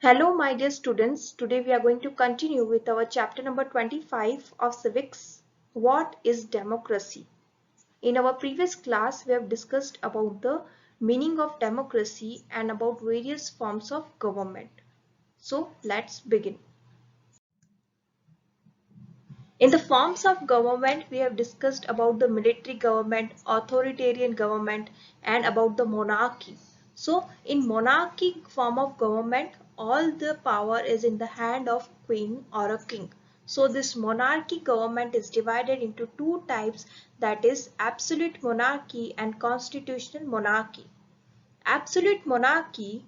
Hello, my dear students. Today we are going to continue with our chapter number 25 of civics. What is democracy? In our previous class, we have discussed about the meaning of democracy and about various forms of government. So let's begin. In the forms of government, we have discussed about the military government, authoritarian government, and about the monarchy. So, in monarchy form of government, all the power is in the hand of queen or a king. So, this monarchy government is divided into two types, that is absolute monarchy and constitutional monarchy. Absolute monarchy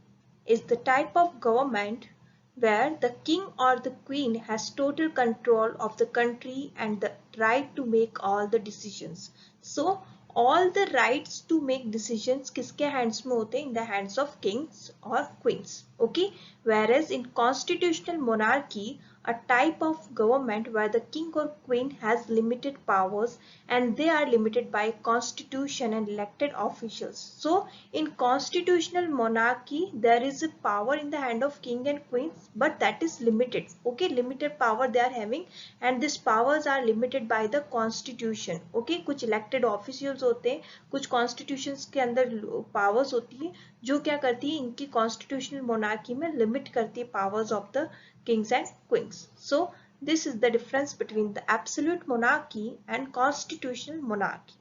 is the type of government where the king or the queen has total control of the country and the right to make all the decisions. So all the rights to make decisions किसके hands में होते हैं? In the hands of kings or queens. Okay. Whereas in constitutional monarchy, a type of government where the king or queen has limited powers and they are limited by constitution and elected officials. So in constitutional monarchy there is a power in the hand of king and queens, but that is limited. Okay, limited power they are having and these powers are limited by the constitution. Okay, कुछ elected officials होते हैं, कुछ constitutions के अंदर powers होती है जो क्या करती है, इनकी constitutional monarchy में limit करती है powers of the kings and queens. So this is the difference between the absolute monarchy and constitutional monarchy.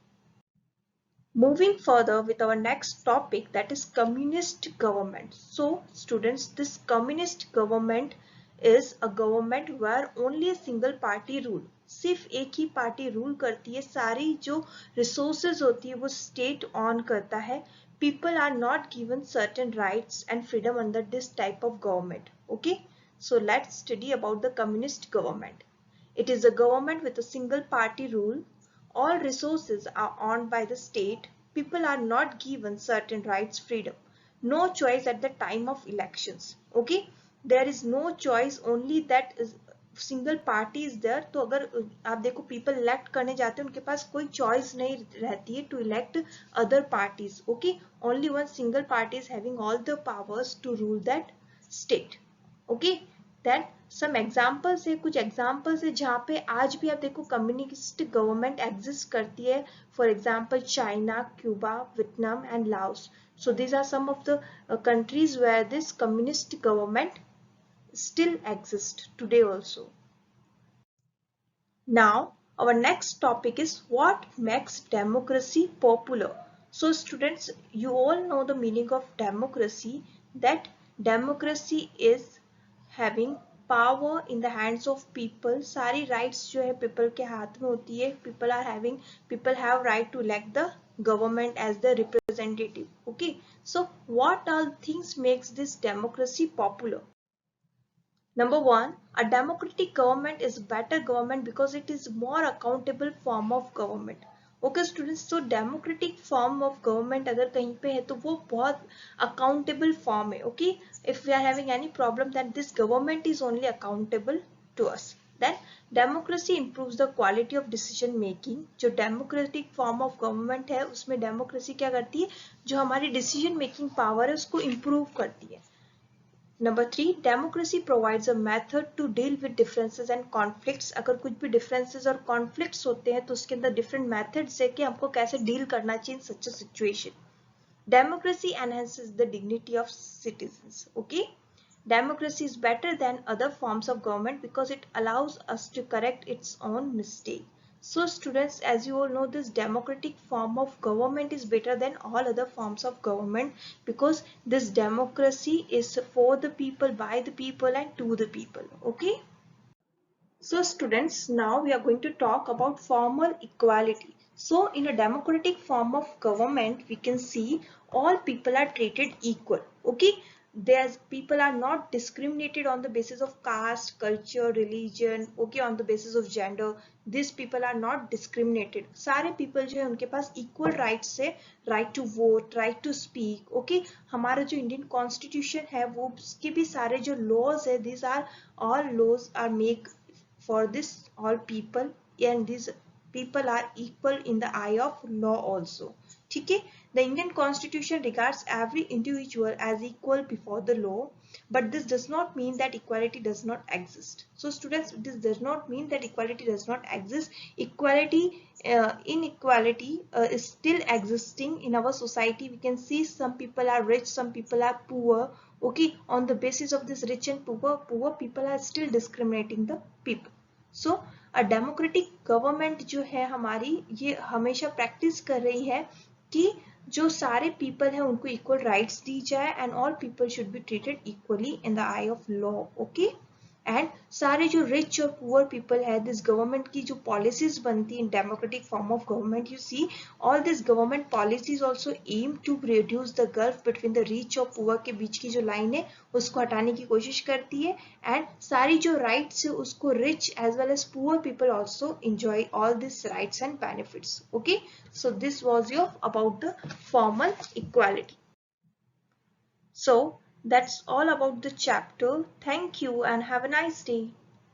Moving further with our next topic, that is communist government. So students, this communist government is a government where only a single party rule, सिर्फ एक ही party rule करती है, सारी जो resources होती है वो state on करता है. People are not given certain rights and freedom under this type of government. Okay, so let's study about the communist government. It is a government with a single party rule. All resources are owned by the state. People are not given certain rights, freedom. No choice at the time of elections. Okay, there is no choice, only that is single party is there. तो अगर आप देखो people elect करने जाते हैं उनके पास कोई choice नहीं रहती है to elect other parties. Okay, only one single party is having all the powers to rule that state. Okay, then some examples है, कुछ examples है जहाँ पे आज भी आप देखो कम्युनिस्ट गवर्नमेंट एग्जिस्ट करती है. For example, China, Cuba, Vietnam and Laos. So these are some of the countries where this communist government still exists today also. Now our next topic is what makes democracy popular. So students, you all know the meaning of democracy, that democracy is having power in the hands of people. सारी rights जो है people के हाथ में होती है. People have right to elect the government as the representative. Okay, so what all things makes this democracy popular? Number one, a democratic government is better government because it is more accountable form of government. Okay students, so democratic form of government अगर कहीं पे है तो वो बहुत accountable form है. Okay, if we are having any problem, then this government is only accountable to us. Then democracy improves the quality of decision making. जो democratic form of government है उसमें democracy क्या करती है, जो हमारी decision making power है उसको improve करती है. Number three, democracy provides a method to deal with differences and conflicts. अगर कुछ भी differences और conflicts होते हैं तो उसके अंदर different methods है कि हमको कैसे deal करना चाहिए in such a situation. Democracy enhances the dignity of citizens. Okay, democracy is better than other forms of government because it allows us to correct its own mistake. So students, as you all know, this democratic form of government is better than all other forms of government because this democracy is for the people, by the people and to the people. Okay. So students, now we are going to talk about formal equality. So in a democratic form of government, we can see all people are treated equal. Okay, there's people are not discriminated on the basis of caste, culture, religion. Okay, on the basis of gender, these people are not discriminated. सारे people जो है उनके पास equal rights है, right to vote, right to speak. Okay, हमारा जो Indian Constitution है वो उसके भी सारे जो laws है, these are all laws are make for this all people, and these people are equal in the eye of law also. ठीक है. The Indian Constitution regards every individual as equal before the law, but this does not mean that equality does not exist. So students, this does not mean that equality does not exist. Inequality is still existing in our society. We can see some people are rich, some people are poor. Okay, on the basis of this rich and poor people are still discriminating the people. So a democratic government जो है हमारी, ये हमेशा practice कर रही है कि जो सारे पीपल हैं उनको इक्वल राइट्स दी जाए and all people should be treated equally in the eye of law. Okay, and सारे जो रिच और पुअर पीपल है, दिस गवर्नमेंट की जो पॉलिसीज बनती है in democratic form of government, you see all this government policies also aim to reduce the gulf between the rich और poor के बीच की जो लाइन है उसको हटाने की कोशिश करती है. एंड सारी जो राइट्स है उसको rich as well as poor people also enjoy all these rights and benefits. Okay, so this was your about the formal equality. So that's all about the chapter. Thank you and have a nice day.